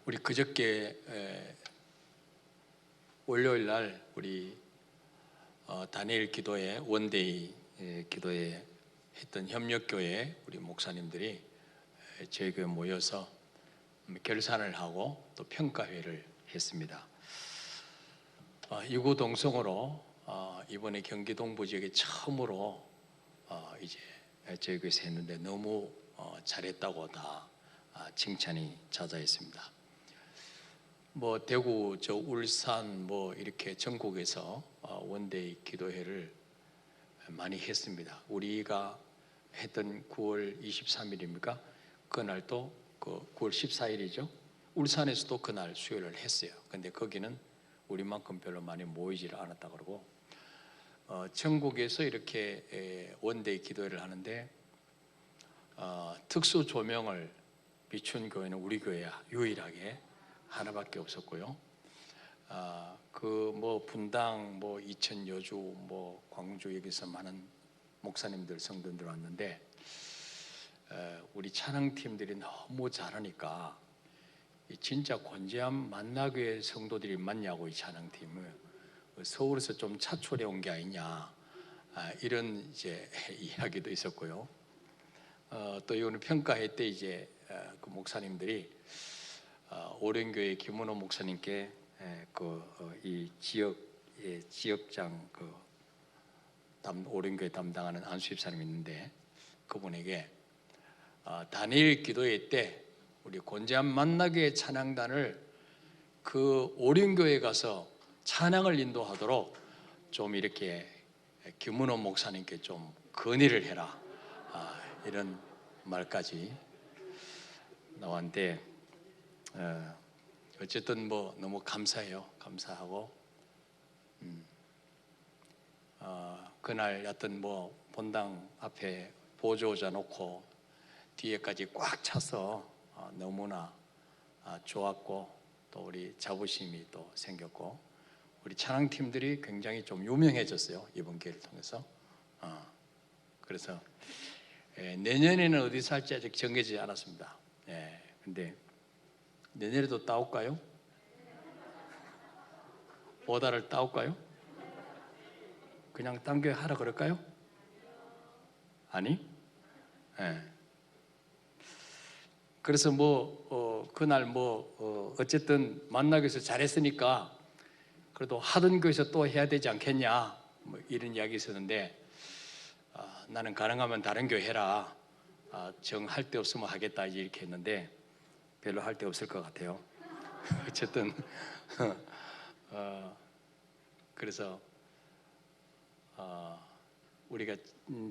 우리 그저께 월요일 날 우리 다니엘 기도회 원데이 기도회 했던 협력교회 우리 목사님들이 저희 교회 모여서 결산을 하고 또 평가회를 했습니다. 유구동성으로 이번에 경기 동부 지역에 처음으로 이제 저희 교회에서 했는데 너무 잘했다고 다 칭찬이 자자했습니다. 뭐 대구, 저 울산 뭐 이렇게 전국에서 원데이 기도회를 많이 했습니다. 우리가 했던 9월 23일입니까? 그날도 그 9월 14일이죠. 울산에서도 그날 수요일을 했어요. 근데 거기는 우리만큼 별로 많이 모이지를 않았다 그러고 전국에서 이렇게 원데이 기도회를 하는데 특수 조명을 비춘 교회는 우리 교회야 유일하게 하나밖에 없었고요. 그 뭐 분당, 뭐 이천, 여주, 뭐 광주 여기서 많은 목사님들 성도들 왔는데 우리 찬양팀들이 너무 잘하니까 진짜 권재함 만나교회 성도들이 맞냐고 이 찬양팀을 서울에서 좀 차출해 온 게 아니냐 이런 이제 이야기도 있었고요. 또 이거는 평가회 때 이제 그 목사님들이 오륜교회 김은호 목사님께 이 지역장 오륜교회 담당하는 안수 집사님이 있는데 그분에게 다니엘 기도회 때 우리 권재함 만나교회 찬양단을 그 오륜교회 가서 찬양을 인도하도록 좀 이렇게 김은호 목사님께 좀 건의를 해라 이런 말까지 나왔는데 어쨌든 뭐 너무 감사해요. 감사하고 그날 하여튼 뭐 본당 앞에 보조자 놓고 뒤에까지 꽉 차서 너무나 좋았고 또 우리 자부심이 또 생겼고 우리 찬양팀들이 굉장히 좀 유명해졌어요. 이번 기회를 통해서. 그래서 내년에는 어디서 할지 아직 정해지지 않았습니다. 근데 내년에도 따올까요? 보다를 따올까요? 그냥 딴 교회 하라 그럴까요? 아니? 그래서 그날 어쨌든 만나기에서 잘했으니까 그래도 하던 교회에서 또 해야 되지 않겠냐 뭐 이런 이야기 있었는데 나는 가능하면 다른 교회 해라 정할 데 없으면 하겠다 이렇게 했는데 별로 할 데 없을 것 같아요. 어쨌든 그래서 우리가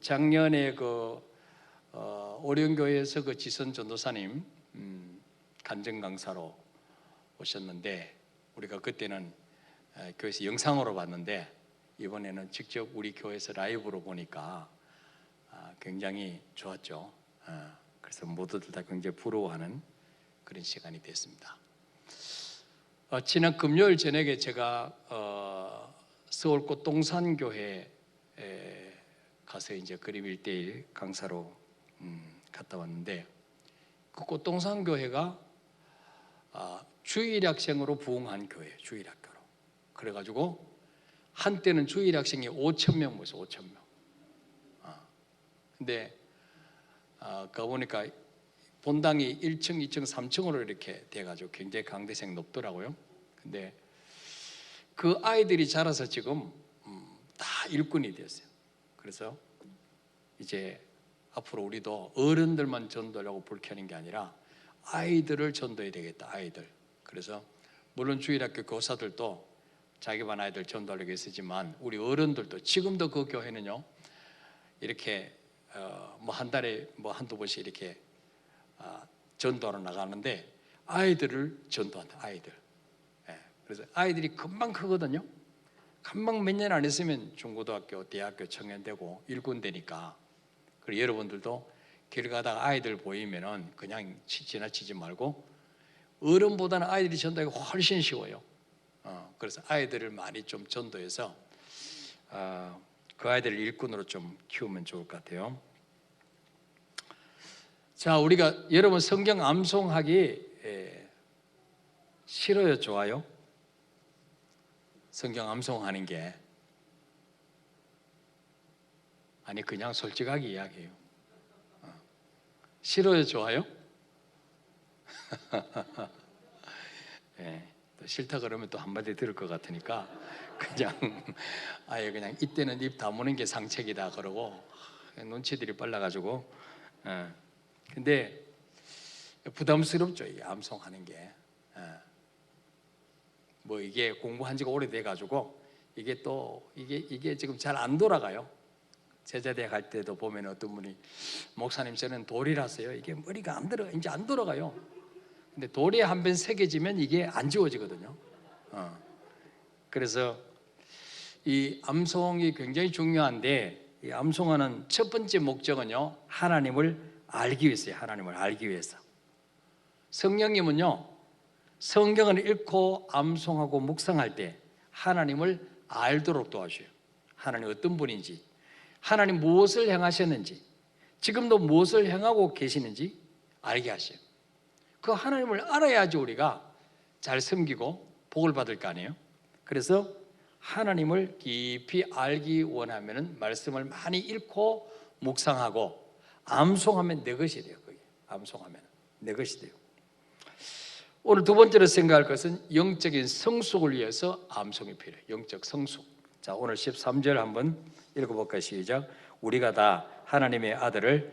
작년에 오륜교회에서 그 지선 전도사님 간증 강사로 오셨는데 우리가 그때는 교회에서 영상으로 봤는데 이번에는 직접 우리 교회에서 라이브로 보니까 굉장히 좋았죠. 그래서 모두들 다 굉장히 부러워하는 그런 시간이 됐습니다. 지난 금요일 저녁에 제가 서울 꽃동산교회에 가서 이제 그림 1:1 강사로 갔다 왔는데 그 꽃동산교회가 주일학생으로 부흥한 교회예요. 주일학교로. 그래가지고 한때는 주일학생이 5,000명 모였어요. 5,000명. 근데 가보니까 본당이 1층, 2층, 3층으로 이렇게 돼가지고 굉장히 강대생 높더라고요. 근데 그 아이들이 자라서 지금 다 일꾼이 되었어요. 그래서 이제 앞으로 우리도 어른들만 전도하려고 불켜는 게 아니라 아이들을 전도해야 되겠다. 아이들. 그래서 물론 주일학교 교사들도 자기 반 아이들 전도하려고 했지만 우리 어른들도 지금도 그 교회는요 이렇게 한 달에 한두 번씩 이렇게 전도하러 나가는데 아이들을 전도한다. 아이들. 그래서 아이들이 금방 크거든요. 금방 몇 년 안 했으면 중고등학교, 대학교 청년되고 일군 되니까. 그리고 여러분들도 길 가다가 아이들 보이면은 그냥 지나치지 말고 어른보다는 아이들이 전도하기 훨씬 쉬워요. 그래서 아이들을 많이 좀 전도해서 그 아이들을 일꾼으로 좀 키우면 좋을 것 같아요. 자, 우리가 여러분 성경 암송하기 싫어요, 좋아요? 성경 암송하는 게 아니 그냥 솔직하게 이야기해요. 싫어요, 좋아요? 네, 또 싫다 그러면 또 한마디 들을 것 같으니까 그냥 아예 그냥 이때는 입 다무는 게 상책이다 그러고 눈치들이 빨라가지고 근데 부담스럽죠, 이 암송하는 게. 뭐 이게 공부한 지가 오래돼 가지고 이게 또 이게 지금 잘 안 돌아가요. 제자대학 갈 때도 보면 어떤 분이 목사님 저는 돌이라서요 이게 머리가 이제 안 돌아가요. 근데 돌이 한 번 새겨지면 이게 안 지워지거든요. 그래서 이 암송이 굉장히 중요한데 이 암송하는 첫 번째 목적은요 하나님을 알기 위해서요. 하나님을 알기 위해서. 성령님은요 성경을 읽고 암송하고 묵상할 때 하나님을 알도록 도와줘요. 하나님 어떤 분인지, 하나님 무엇을 행하셨는지, 지금도 무엇을 행하고 계시는지 알게 하셔요. 그 하나님을 알아야지 우리가 잘 섬기고 복을 받을 거 아니에요. 그래서 하나님을 깊이 알기 원하면 말씀을 많이 읽고 묵상하고 암송하면 내 것이 돼요. 그게 암송하면 내 것이 돼요. 오늘 두 번째로 생각할 것은 영적인 성숙을 위해서 암송이 필요해요. 영적 성숙. 자, 오늘 13절 한번 읽어볼까요? 시작. 우리가 다 하나님의 아들을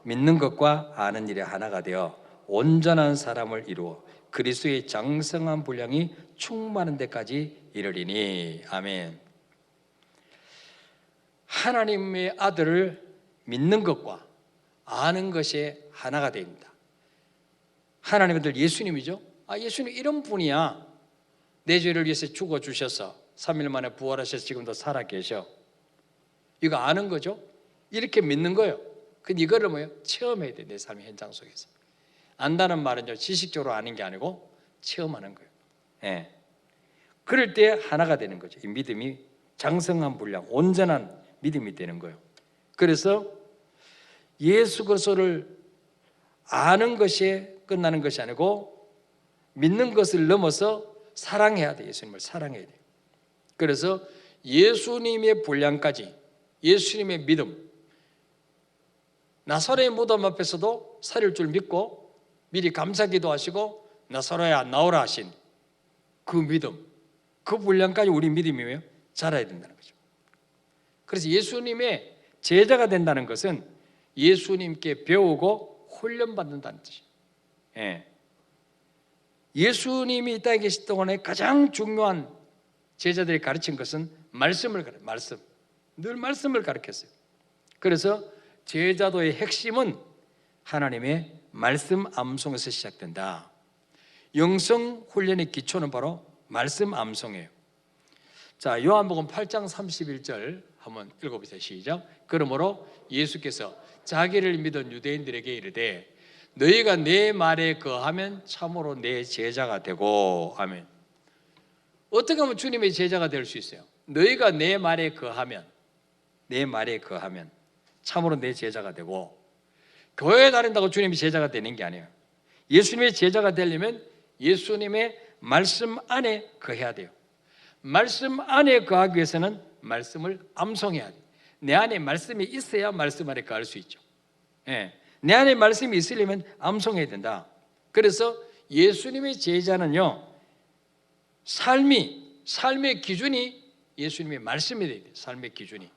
믿는 것과 아는 일에 하나가 되어 온전한 사람을 이루어 그리스도의 장성한 분량이 충만한 데까지 이르리니. 아멘. 하나님의 아들을 믿는 것과 아는 것이 하나가 됩니다. 하나님의 아들 예수님이죠. 예수님 이런 분이야. 내 죄를 위해서 죽어주셔서 3일 만에 부활하셔서 지금도 살아계셔. 이거 아는 거죠. 이렇게 믿는 거예요. 근데 이거를 뭐예요? 체험해야 돼. 내 삶의 현장 속에서. 안다는 말은요 지식적으로 아는 게 아니고 체험하는 거예요. 예. 그럴 때 하나가 되는 거죠. 이 믿음이 장성한 분량, 온전한 믿음이 되는 거예요. 그래서 예수 그리스도를 아는 것이 끝나는 것이 아니고 믿는 것을 넘어서 사랑해야 돼. 예수님을 사랑해야 돼. 그래서 예수님의 분량까지, 예수님의 믿음, 나사로의 무덤 앞에서도 살릴 줄 믿고 미리 감사기도 하시고 나사로야 나오라 하신 그 믿음, 그 분량까지 우리 믿음이 왜요? 자라야 된다는 거죠. 그래서 예수님의 제자가 된다는 것은 예수님께 배우고 훈련받는다는 뜻이에요. 예. 예수님이 이 땅에 계실 동안에 가장 중요한 제자들이 가르친 것은 말씀을 가르쳐요. 말씀. 늘 말씀을 가르쳤어요. 그래서 제자도의 핵심은 하나님의 말씀 암송에서 시작된다. 영성 훈련의 기초는 바로 말씀 암송이에요. 자, 요한복음 8장 31절 한번 읽어보세요. 시작. 그러므로 예수께서 자기를 믿은 유대인들에게 이르되 너희가 내 말에 거하면 참으로 내 제자가 되고. 아멘. 어떻게 하면 주님의 제자가 될 수 있어요? 너희가 내 말에 거하면, 내 말에 거하면 참으로 내 제자가 되고. 교회에 다닌다고 주님이 제자가 되는 게 아니에요. 예수님의 제자가 되려면 예수님의 말씀 안에 거해야 돼요. 말씀 안에 거하기 위해서는 말씀을 암송해야 돼요. 내 안에 말씀이 있어야 말씀 안에 거할 수 있죠. 예. 내 안에 말씀이 있으려면 암송해야 된다. 그래서 예수님의 제자는요, 삶의 기준이 예수님의 말씀이 돼야 돼요. 삶의 기준이.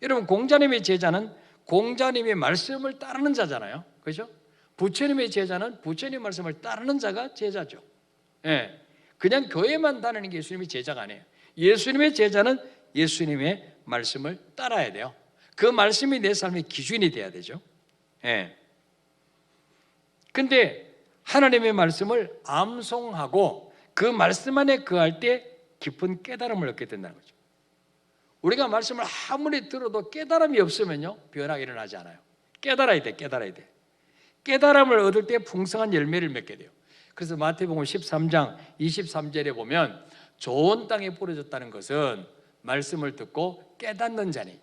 여러분, 공자님의 제자는 공자님의 말씀을 따르는 자잖아요. 그렇죠? 부처님의 제자는 부처님의 말씀을 따르는 자가 제자죠. 예. 그냥 교회만 다니는 게 예수님의 제자가 아니에요. 예수님의 제자는 예수님의 말씀을 따라야 돼요. 그 말씀이 내 삶의 기준이 돼야 되죠. 예. 근데 하나님의 말씀을 암송하고 그 말씀 안에 거할 때 깊은 깨달음을 얻게 된다는 거죠. 우리가 말씀을 아무리 들어도 깨달음이 없으면요, 변화가 일어나지 않아요. 깨달아야 돼. 깨달음을 얻을 때 풍성한 열매를 맺게 돼요. 그래서 마태복음 13장 23절에 보면 좋은 땅에 뿌려졌다는 것은 말씀을 듣고 깨닫는 자니,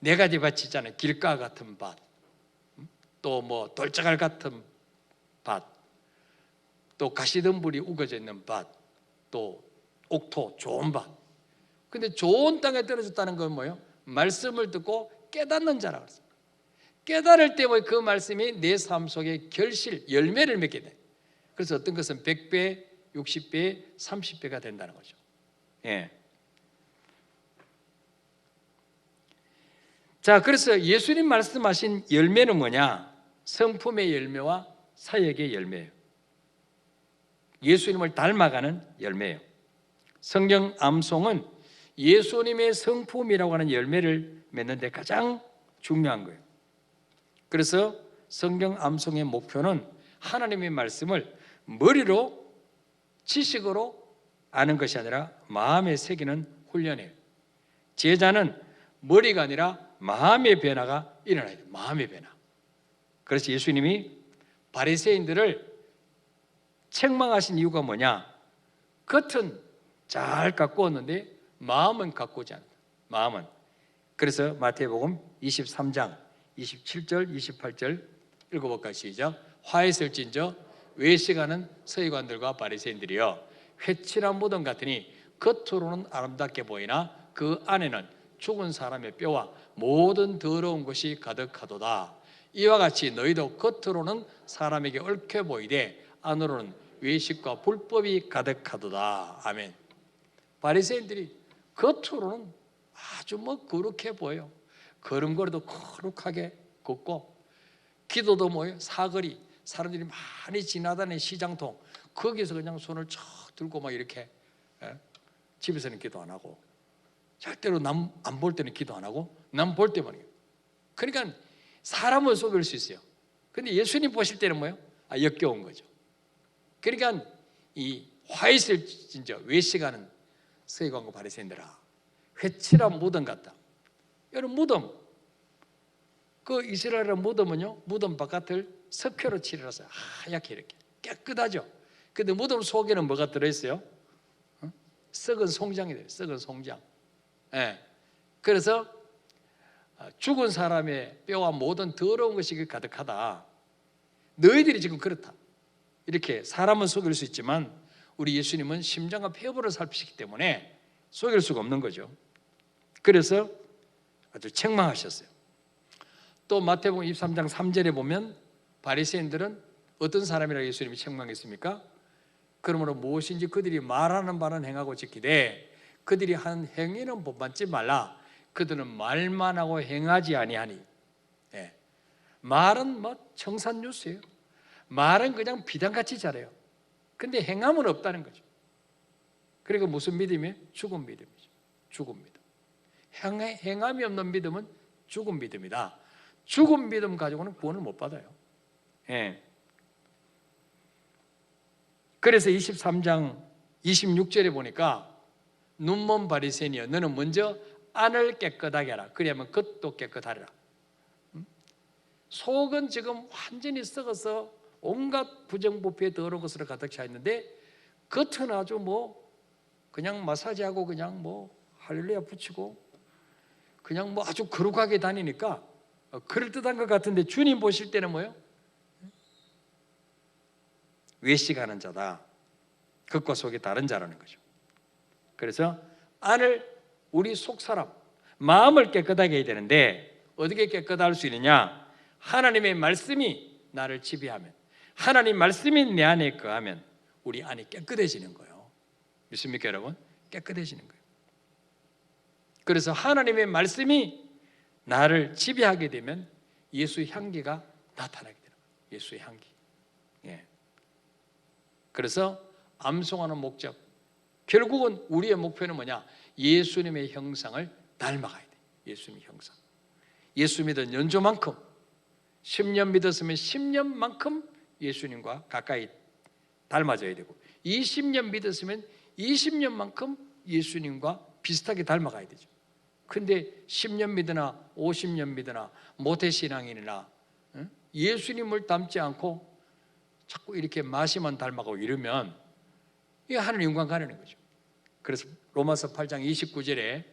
네 가지 밭이 있잖아요. 길가 같은 밭, 또 뭐 돌자갈 같은 밭, 또 가시덤불이 우거져 있는 밭, 또 옥토 좋은 밭. 근데 좋은 땅에 떨어졌다는 건 뭐예요? 말씀을 듣고 깨닫는 자라고 했습니다. 깨달을 때 그 말씀이 내 삶 속에 결실, 열매를 맺게 돼. 그래서 어떤 것은 100배, 60배, 30배가 된다는 거죠. 예. 자, 그래서 예수님 말씀하신 열매는 뭐냐? 성품의 열매와 사역의 열매예요. 예수님을 닮아가는 열매예요. 성경 암송은 예수님의 성품이라고 하는 열매를 맺는 데 가장 중요한 거예요. 그래서 성경 암송의 목표는 하나님의 말씀을 머리로 지식으로 아는 것이 아니라 마음에 새기는 훈련이에요. 제자는 머리가 아니라 마음의 변화가 일어나야 돼요. 마음의 변화. 그래서 예수님이 바리새인들을 책망하신 이유가 뭐냐? 겉은 잘 가꾸었는데 마음은 가꾸지 않는다. 마음은. 그래서 마태복음 23장 27절 28절 읽어볼까요? 시작. 화했을진저 외식하는 서기관들과 바리새인들이여 회칠한 무덤 같으니 겉으로는 아름답게 보이나 그 안에는 죽은 사람의 뼈와 모든 더러운 것이 가득하도다. 이와 같이 너희도 겉으로는 사람에게 얽혀 보이되 안으로는 외식과 불법이 가득하도다. 아멘. 바리새인들이 겉으로는 아주 거룩해 보여. 걸음걸이도 거룩하게 걷고, 기도도 뭐예요? 사거리, 사람들이 많이 지나다니는 시장통, 거기서 그냥 손을 쳐 들고 막 이렇게, 집에서는 기도 안 하고, 절대로 남 안 볼 때는 기도 안 하고, 남 볼 때만 해요. 그러니까 사람은 속일 수 있어요. 근데 예수님 보실 때는 뭐예요? 역겨운 거죠. 그러니까 이 화있을 진짜 외식하는 서기관과 바리새인들아, 회칠한 무덤 같다. 여러분, 무덤, 그 이스라엘의 무덤은요, 무덤 바깥을 석회로 칠해서 하얗게 이렇게 깨끗하죠. 근데 무덤 속에는 뭐가 들어있어요? 썩은 송장이 돼요. 썩은 송장. 예. 그래서 죽은 사람의 뼈와 모든 더러운 것이 가득하다. 너희들이 지금 그렇다. 이렇게 사람은 속일 수 있지만 우리 예수님은 심장과 폐부를 살피시기 때문에 속일 수가 없는 거죠. 그래서 아주 책망하셨어요. 또 마태복음 23장 3절에 보면 바리새인들은 어떤 사람이라고 예수님이 책망했습니까? 그러므로 무엇인지 그들이 말하는 바는 행하고 지키되 그들이 하는 행위는 본받지 말라. 그들은 말만 하고 행하지 아니하니. 예. 말은 청산유수예요. 말은 그냥 비단같이 잘해요. 근데 행함은 없다는 거죠. 그리고 무슨 믿음이에요? 죽은 믿음이죠. 죽은 믿음. 행함이 없는 믿음은 죽은 믿음이다. 죽은 믿음 가지고는 구원을 못 받아요. 예. 그래서 23장 26절에 보니까 눈먼 바리새인이여 너는 먼저 안을 깨끗하게 하라. 그래야만 겉도 깨끗하리라. 속은 지금 완전히 썩어서 온갖 부정부패 더러운 것으로 가득 차 있는데 겉은 아주 그냥 마사지하고 그냥 할렐루야 붙이고 그냥 아주 거룩하게 다니니까 그럴듯한 것 같은데 주님 보실 때는 뭐예요? 외식하는 자다. 겉과 속이 다른 자라는 거죠. 그래서 안을 우리 속 사람 마음을 깨끗하게 해야 되는데 어떻게 깨끗할 수 있느냐? 하나님의 말씀이 나를 지배하면, 하나님 말씀이 내 안에 거하면 우리 안이 깨끗해지는 거예요. 믿습니까 여러분? 깨끗해지는 거예요. 그래서 하나님의 말씀이 나를 지배하게 되면 예수의 향기가 나타나게 되는 거예요. 예수의 향기. 예. 그래서 암송하는 목적, 결국은 우리의 목표는 뭐냐? 예수님의 형상을 닮아가야 돼요. 예수님의 형상. 예수 믿은 연조만큼 10년 믿었으면 10년만큼 예수님과 가까이 닮아져야 되고 20년 믿었으면 20년만큼 예수님과 비슷하게 닮아가야 되죠. 근데 10년 믿으나 50년 믿으나 모태신앙인이나 예수님을 닮지 않고 자꾸 이렇게 마시만 닮아가고 이러면 이게 하늘 영광 가려는 거죠. 그래서 로마서 8장 29절에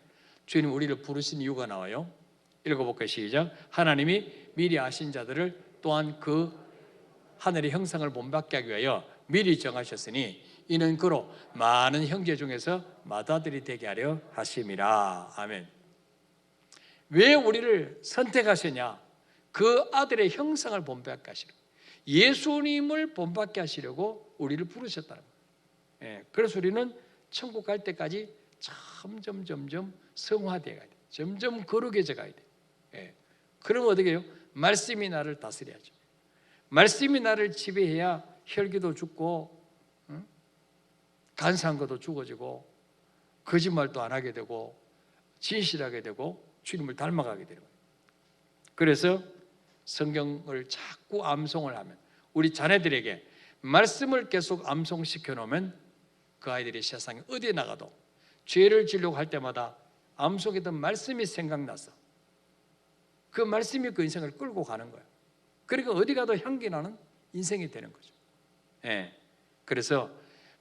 주님 우리를 부르신 이유가 나와요. 읽어볼까요? 시작. 하나님이 미리 아신 자들을 또한 그 하늘의 형상을 본받게 하기 위하여 미리 정하셨으니 이는 그로 많은 형제 중에서 맏아들이 되게 하려 하심이라. 아멘. 왜 우리를 선택하시냐? 그 아들의 형상을 본받게 하시려고, 예수님을 본받게 하시려고 우리를 부르셨다는 거예요. 그래서 우리는 천국 갈 때까지 점점 성화되어야 돼. 점점 거룩해져 가야 돼. 그러면 어떻게 해요? 말씀이 나를 다스려야죠. 말씀이 나를 지배해야 혈기도 죽고, 간사한 것도 죽어지고, 거짓말도 안 하게 되고, 진실하게 되고, 주님을 닮아가게 되는 거예요. 그래서 성경을 자꾸 암송을 하면, 우리 자녀들에게 말씀을 계속 암송시켜 놓으면 그 아이들이 세상에 어디에 나가도 죄를 지려고 할 때마다 암송했던 말씀이 생각나서 그 말씀이 그 인생을 끌고 가는 거예요. 그러니까 어디 가도 향기 나는 인생이 되는 거죠. 그래서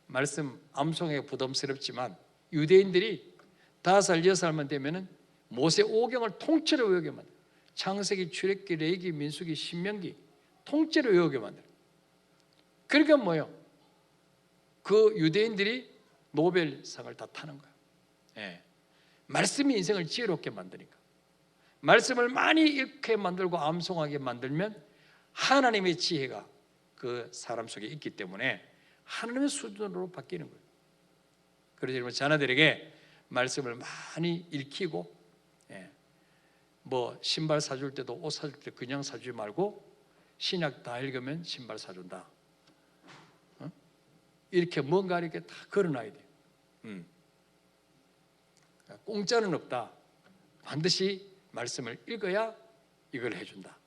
말씀 암송에 부담스럽지만 유대인들이 5살, 6살만 되면은 모세 오경을 통째로 외우게 만들어요. 창세기, 출애굽기, 레위기, 민수기, 신명기 통째로 외우게 만들어요. 그러니까 뭐예요? 그 유대인들이 노벨상을 다 타는 거예요. 말씀이 인생을 지혜롭게 만드니까. 말씀을 많이 읽게 만들고 암송하게 만들면 하나님의 지혜가 그 사람 속에 있기 때문에 하나님의 수준으로 바뀌는 거예요. 그래서 여러분 자녀들에게 말씀을 많이 읽히고, 뭐 신발 사줄 때도 옷 사줄 때 그냥 사주지 말고 신약 다 읽으면 신발 사준다. 이렇게 뭔가 이렇게 다 걸어놔야 돼요. 공짜는 없다. 반드시 말씀을 읽어야 이걸 해준다.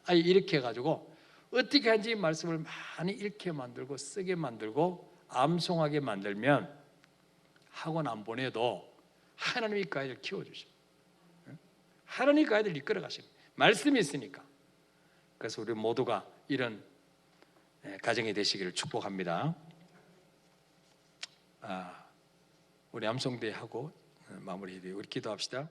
아예 이렇게 해가지고 어떻게 하는지 말씀을 많이 읽게 만들고 쓰게 만들고 암송하게 만들면 학원 안 보내도 하나님이 그 아이를 키워주십니다. 하나님이 그 아이를 이끌어 가십니다. 말씀이 있으니까. 그래서 우리 모두가 이런 가정이 되시기를 축복합니다. 우리 암송대 하고 마무리해야 돼요. 우리 기도합시다.